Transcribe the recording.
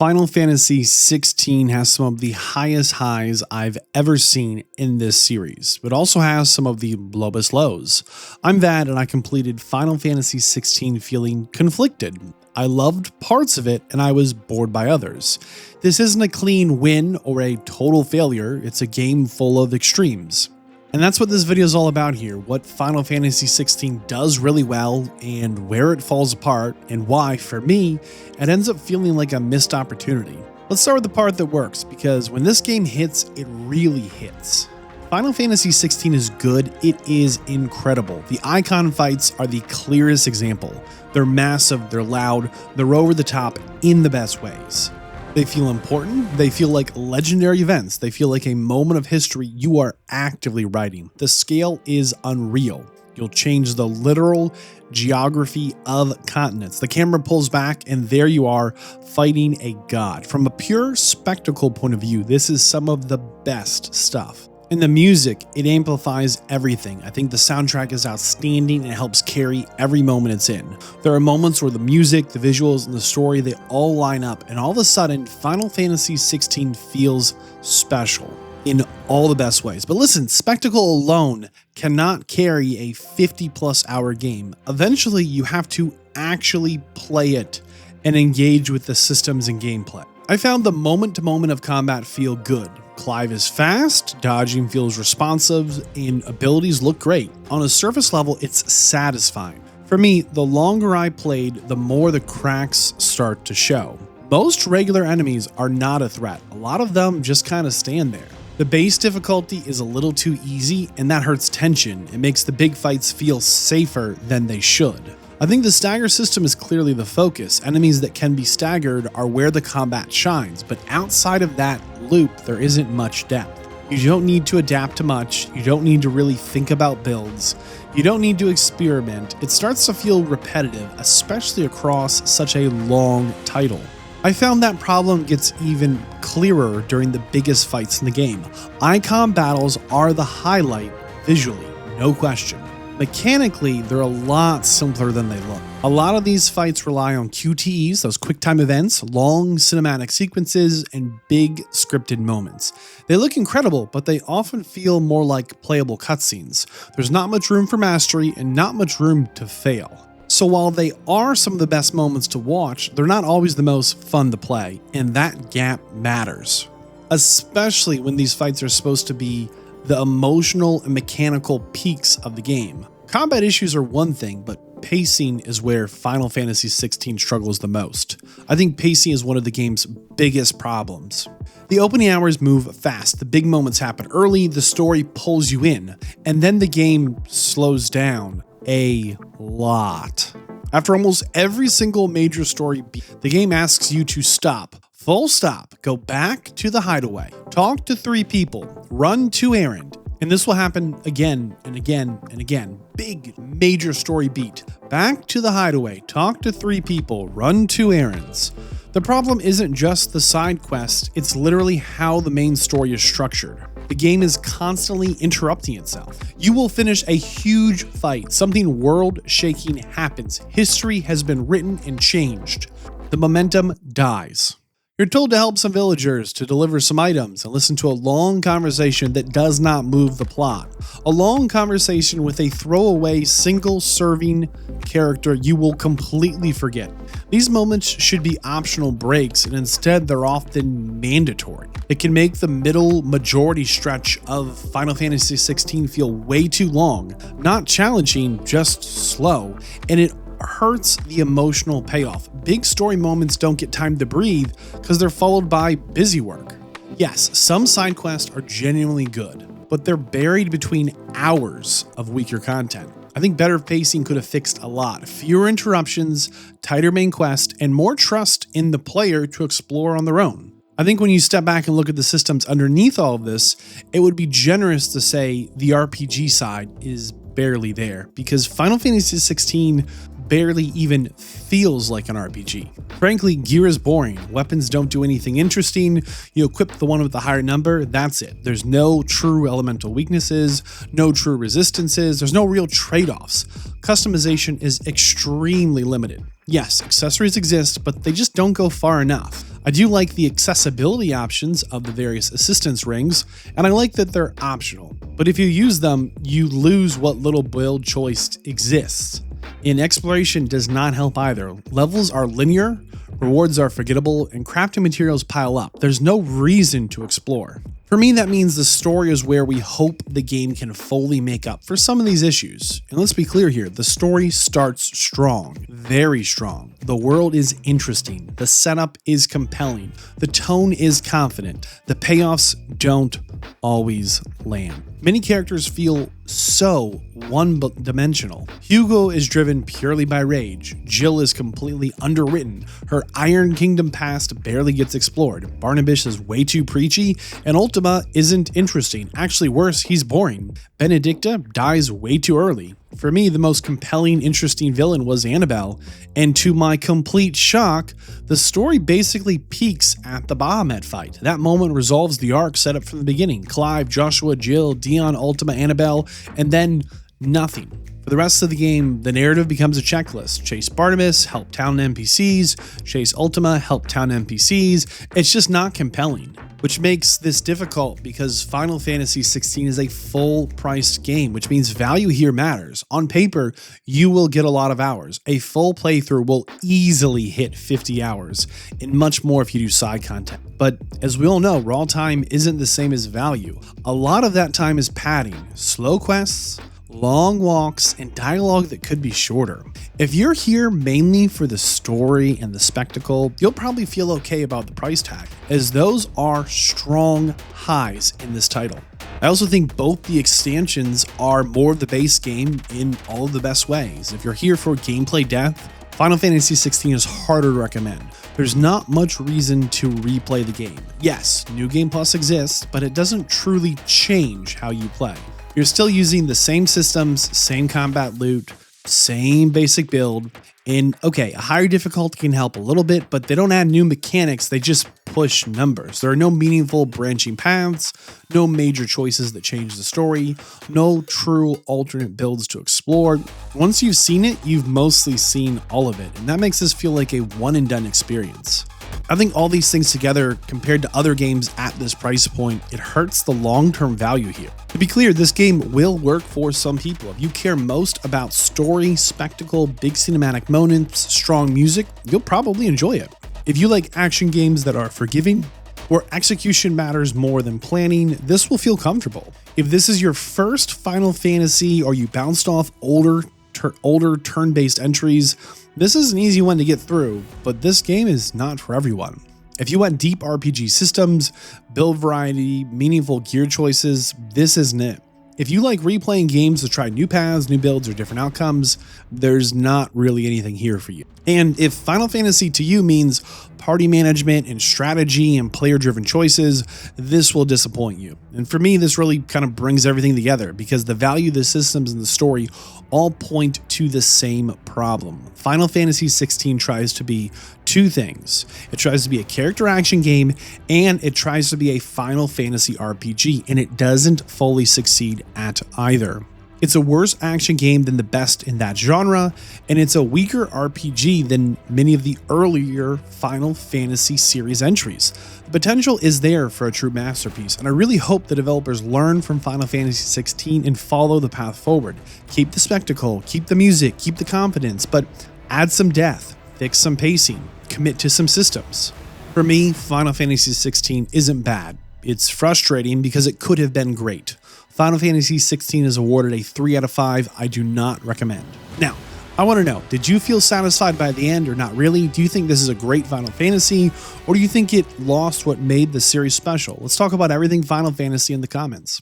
Final Fantasy 16 has some of the highest highs I've ever seen in this series, but also has some of the lowest lows. I'm Vadd, and I completed Final Fantasy 16 feeling conflicted. I loved parts of it, and I was bored by others. This isn't a clean win or a total failure, it's a game full of extremes. And that's what this video is all about here, what Final Fantasy 16 does really well and where it falls apart and why, for me, it ends up feeling like a missed opportunity. Let's start with the part that works, because when this game hits, it really hits. Final Fantasy 16 is good, it is incredible. The Eikon fights are the clearest example. They're massive, they're loud, they're over the top in the best ways. They feel important, they feel like legendary events, they feel like a moment of history you are actively writing. The scale is unreal. You'll change the literal geography of continents. The camera pulls back and there you are fighting a god. From a pure spectacle point of view, this is some of the best stuff. And the music, it amplifies everything. I think the soundtrack is outstanding and it helps carry every moment it's in. There are moments where the music, the visuals, and the story, they all line up, and all of a sudden, Final Fantasy 16 feels special in all the best ways. But listen, spectacle alone cannot carry a 50+ hour game. Eventually, you have to actually play it and engage with the systems and gameplay. I found the moment-to-moment of combat feel good. Clive is fast, dodging feels responsive, and abilities look great. On a surface level, it's satisfying. For me, the longer I played, the more the cracks start to show. Most regular enemies are not a threat. A lot of them just kind of stand there. The base difficulty is a little too easy, and that hurts tension. It makes the big fights feel safer than they should. I think the stagger system is clearly the focus. Enemies that can be staggered are where the combat shines, but outside of that loop, there isn't much depth. You don't need to adapt to much, you don't need to really think about builds, you don't need to experiment. It starts to feel repetitive, especially across such a long title. I found that problem gets even clearer during the biggest fights in the game. Eikon battles are the highlight visually, no question. Mechanically, they're a lot simpler than they look. A lot of these fights rely on QTEs, those QuickTime events, long cinematic sequences, and big scripted moments. They look incredible, but they often feel more like playable cutscenes. There's not much room for mastery and not much room to fail. So while they are some of the best moments to watch, they're not always the most fun to play, and that gap matters. Especially when these fights are supposed to be the emotional and mechanical peaks of the game. Combat issues are one thing, but pacing is where Final Fantasy 16 struggles the most. I think pacing is one of the game's biggest problems. The opening hours move fast, the big moments happen early, the story pulls you in, and then the game slows down a lot. After almost every single major story beat, the game asks you to stop. Full stop, go back to the hideaway, talk to 3 people, run to errand, and this will happen again and again and again. Big, major story beat. Back to the hideaway, talk to 3 people, run 2 errands. The problem isn't just the side quest, it's literally how the main story is structured. The game is constantly interrupting itself. You will finish a huge fight, something world-shaking happens, history has been written and changed. The momentum dies. You're told to help some villagers, to deliver some items, and listen to a long conversation that does not move the plot. A long conversation with a throwaway single-serving character you will completely forget. These moments should be optional breaks, and instead they're often mandatory. It can make the middle majority stretch of Final Fantasy 16 feel way too long, not challenging, just slow, and it hurts the emotional payoff. Big story moments don't get time to breathe because they're followed by busy work. Yes, some side quests are genuinely good, but they're buried between hours of weaker content. I think better pacing could have fixed a lot. Fewer interruptions, tighter main quest, and more trust in the player to explore on their own. I think when you step back and look at the systems underneath all of this, it would be generous to say the RPG side is barely there, because Final Fantasy 16 barely even feels like an RPG. Frankly, gear is boring. Weapons don't do anything interesting. You equip the one with the higher number, that's it. There's no true elemental weaknesses, no true resistances, there's no real trade-offs. Customization is extremely limited. Yes, accessories exist, but they just don't go far enough. I do like the accessibility options of the various assistance rings, and I like that they're optional. But if you use them, you lose what little build choice exists. And exploration does not help either. Levels are linear, rewards are forgettable, and crafting materials pile up. There's no reason to explore. For me, that means the story is where we hope the game can fully make up for some of these issues. And let's be clear here, the story starts strong, very strong. The world is interesting, the setup is compelling, the tone is confident, the payoffs don't always land. Many characters feel so one-dimensional. Hugo is driven purely by rage. Jill is completely underwritten. Her Iron Kingdom past barely gets explored. Barnabas is way too preachy, and Ultima isn't interesting. Actually worse, he's boring. Benedicta dies way too early. For me, the most compelling, interesting villain was Annabelle, and to my complete shock, the story basically peaks at the Bahamut fight. That moment resolves the arc set up from the beginning. Clive, Joshua, Jill, Dion, Ultima, Annabelle, and then nothing. For the rest of the game, the narrative becomes a checklist. Chase Barnabas, help town NPCs, chase Ultima, help town NPCs. It's just not compelling, which makes this difficult because Final Fantasy XVI is a full-priced game, which means value here matters. On paper, you will get a lot of hours. A full playthrough will easily hit 50 hours, and much more if you do side content. But as we all know, raw time isn't the same as value. A lot of that time is padding, slow quests, long walks, and dialogue that could be shorter. If you're here mainly for the story and the spectacle, you'll probably feel okay about the price tag, as those are strong highs in this title. I also think both the expansions are more of the base game in all of the best ways. If you're here for gameplay depth, Final Fantasy XVI is harder to recommend. There's not much reason to replay the game. Yes, New Game Plus exists, but it doesn't truly change how you play. You're still using the same systems, same combat loot, same basic build, and okay, a higher difficulty can help a little bit, but they don't add new mechanics, they just push numbers. There are no meaningful branching paths, no major choices that change the story, no true alternate builds to explore. Once you've seen it, you've mostly seen all of it, and that makes this feel like a one-and-done experience. I think all these things together, compared to other games at this price point, it hurts the long-term value here. To be clear, this game will work for some people. If you care most about story, spectacle, big cinematic moments, strong music, you'll probably enjoy it. If you like action games that are forgiving, where execution matters more than planning, this will feel comfortable. If this is your first Final Fantasy or you bounced off older turn-based entries, this is an easy one to get through, but this game is not for everyone. If you want deep RPG systems, build variety, meaningful gear choices, this isn't it. If you like replaying games to try new paths, new builds, or different outcomes, there's not really anything here for you. And if Final Fantasy to you means party management and strategy and player-driven choices, this will disappoint you. And for me, this really kind of brings everything together because the value, the systems, and the story all point to the same problem. Final Fantasy XVI tries to be two things. It tries to be a character action game, and it tries to be a Final Fantasy RPG, and it doesn't fully succeed at either. It's a worse action game than the best in that genre, and it's a weaker RPG than many of the earlier Final Fantasy series entries. The potential is there for a true masterpiece, and I really hope the developers learn from Final Fantasy XVI and follow the path forward. Keep the spectacle, keep the music, keep the confidence, but add some depth, fix some pacing, commit to some systems. For me, Final Fantasy XVI isn't bad. It's frustrating because it could have been great. Final Fantasy XVI is awarded a 3 out of 5. I do not recommend. Now, I want to know, did you feel satisfied by the end or not really? Do you think this is a great Final Fantasy, or do you think it lost what made the series special? Let's talk about everything Final Fantasy in the comments.